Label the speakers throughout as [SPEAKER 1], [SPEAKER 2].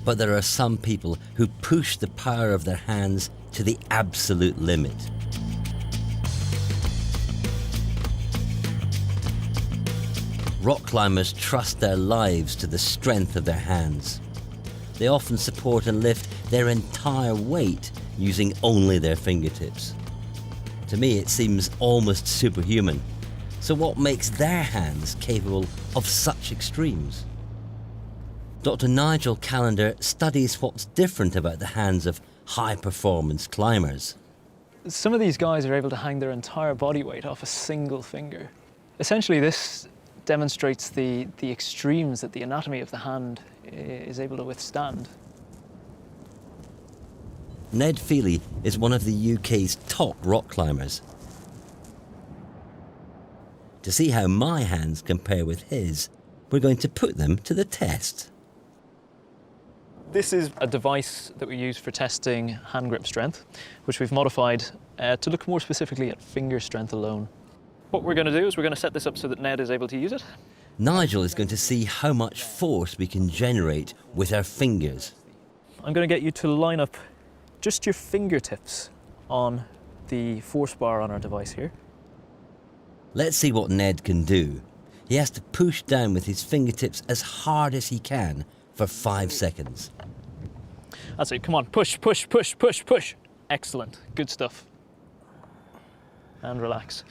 [SPEAKER 1] But there are some people who push the power of their hands to the absolute limit. Rock climbers trust their lives to the strength of their hands. They often support and lift their entire weight using only their fingertips. To me, it seems almost superhuman. So what makes their hands capable of such extremes? Dr. Nigel Callender studies what's different about the hands of high-performance climbers.
[SPEAKER 2] Some of these guys are able to hang their entire body weight off a single finger. Essentially, this demonstrates the extremes that the anatomy of the hand is able to withstand.
[SPEAKER 1] Ned Feely is one of the UK's top rock climbers. To see how my hands compare with his, we're going to put them to the test.
[SPEAKER 2] This is a device that we use for testing hand grip strength, which we've modified to look more specifically at finger strength alone. What we're going to do is we're going to set this up so that Ned is able to use it.
[SPEAKER 1] Nigel is going to see how much force we can generate with our fingers.
[SPEAKER 2] I'm going to get you to line up just your fingertips on the force bar on our device here.
[SPEAKER 1] Let's see what Ned can do. He has to push down with his fingertips as hard as he can for 5 seconds.
[SPEAKER 2] That's it, come on, push, push, push, push, push. Excellent, good stuff. And relax.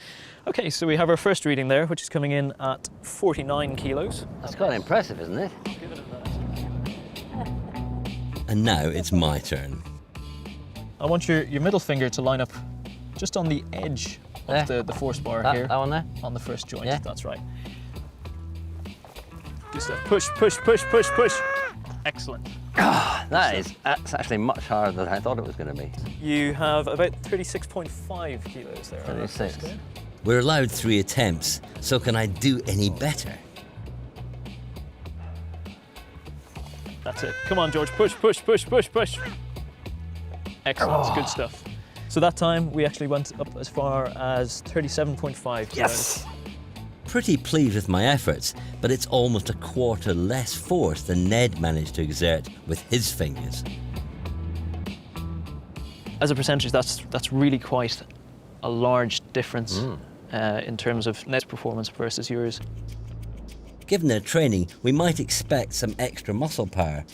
[SPEAKER 2] Okay, so we have our first reading there, which is coming in at 49 kilos.
[SPEAKER 3] That's quite impressive, isn't it?
[SPEAKER 1] And now it's my turn.
[SPEAKER 2] I want your middle finger to line up just on the edge of the force bar here.
[SPEAKER 3] That one there?
[SPEAKER 2] On the first joint,
[SPEAKER 3] Yeah.
[SPEAKER 2] That's right. Good stuff. Push, push, push, push, push. Excellent.
[SPEAKER 3] That's actually much harder than I thought it was going to be.
[SPEAKER 2] You have about 36.5 kilos there.
[SPEAKER 3] 36.
[SPEAKER 1] We're allowed 3 attempts, so can I do any better?
[SPEAKER 2] That's it. Come on, George. Push, push, push, push, push. Excellent. Good stuff. So that time we actually went up as far as 37.5 kilos.
[SPEAKER 3] Yes!
[SPEAKER 1] Pretty pleased with my efforts, but it's almost a quarter less force than Ned managed to exert with his fingers.
[SPEAKER 2] As a percentage, that's really quite a large difference in terms of Ned's performance versus yours.
[SPEAKER 1] Given their training, we might expect some extra muscle power,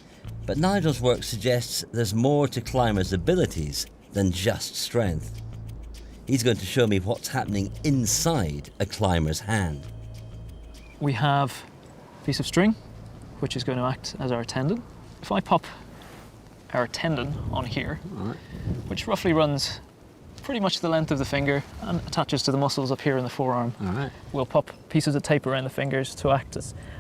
[SPEAKER 1] but Nigel's work suggests there's more to climbers' abilities than just strength. He's going to show me what's happening inside a climber's hand.
[SPEAKER 2] We have a piece of string, which is going to act as our tendon. If I pop our tendon on here, which roughly runs pretty much the length of the finger and attaches to the muscles up here in the forearm, we'll pop pieces of tape around the fingers to act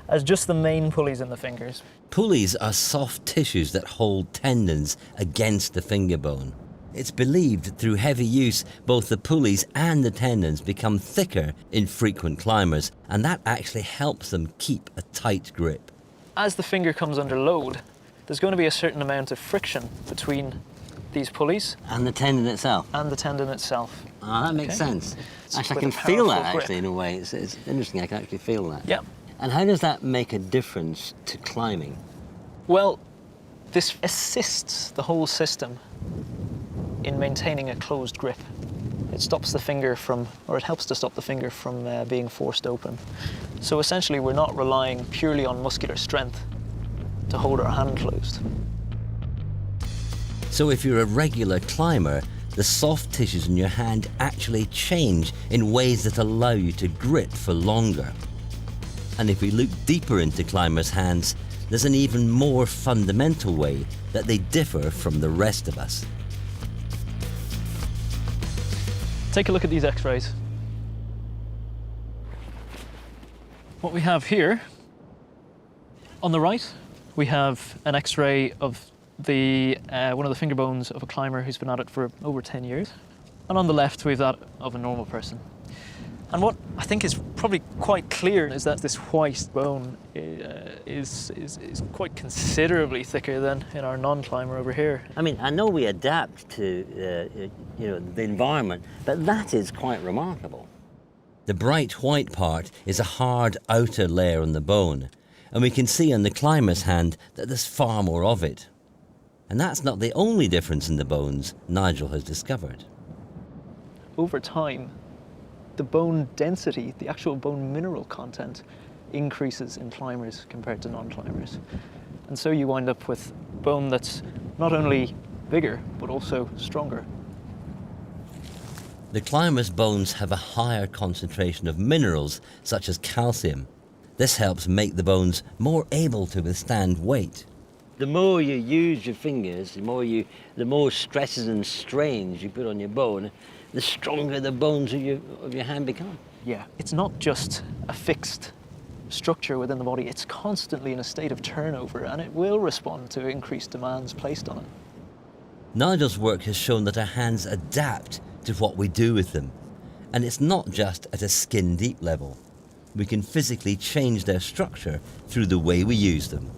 [SPEAKER 2] as just the main pulleys in the fingers.
[SPEAKER 1] Pulleys are soft tissues that hold tendons against the finger bone. It's believed that through heavy use, both the pulleys and the tendons become thicker in frequent climbers, and that actually helps them keep a tight grip.
[SPEAKER 2] As the finger comes under load, there's going to be a certain amount of friction between these pulleys
[SPEAKER 3] And the tendon itself.
[SPEAKER 2] and the tendon itself.
[SPEAKER 3] Oh, that makes sense.
[SPEAKER 2] It's
[SPEAKER 3] Actually, I
[SPEAKER 2] with
[SPEAKER 3] can
[SPEAKER 2] a
[SPEAKER 3] feel
[SPEAKER 2] powerful
[SPEAKER 3] that
[SPEAKER 2] grip.
[SPEAKER 3] actually in a way. It's interesting, I can actually feel that.
[SPEAKER 2] Yeah.
[SPEAKER 3] And how does that make a difference to climbing?
[SPEAKER 2] Well, this assists the whole system in maintaining a closed grip. It stops the finger from, or it helps to stop the finger from being forced open. So essentially we're not relying purely on muscular strength to hold our hand closed.
[SPEAKER 1] So if you're a regular climber, the soft tissues in your hand actually change in ways that allow you to grip for longer. And if we look deeper into climbers' hands, there's an even more fundamental way that they differ from the rest of us.
[SPEAKER 2] Take a look at these x-rays. What we have here, on the right, we have an x-ray of one of the finger bones of a climber who's been at it for over 10 years. And on the left, we have that of a normal person. And what I think is probably quite clear is that this white bone is quite considerably thicker than in our non-climber over here.
[SPEAKER 3] I mean, I know we adapt to the environment, but that is quite remarkable.
[SPEAKER 1] The bright white part is a hard outer layer on the bone, And we can see on the climber's hand that there's far more of it. And that's not the only difference in the bones Nigel has discovered.
[SPEAKER 2] Over time, the bone density, the actual bone mineral content, increases in climbers compared to non-climbers. And so you wind up with bone that's not only bigger, but also stronger.
[SPEAKER 1] The climber's bones have a higher concentration of minerals, such as calcium. This helps make the bones more able to withstand weight.
[SPEAKER 3] The more you use your fingers, the more stresses and strains you put on your bone, the stronger the bones of your hand become.
[SPEAKER 2] Yeah, it's not just a fixed structure within the body, it's constantly in a state of turnover, and it will respond to increased demands placed on it.
[SPEAKER 1] Nigel's work has shown that our hands adapt to what we do with them. And it's not just at a skin-deep level. We can physically change their structure through the way we use them.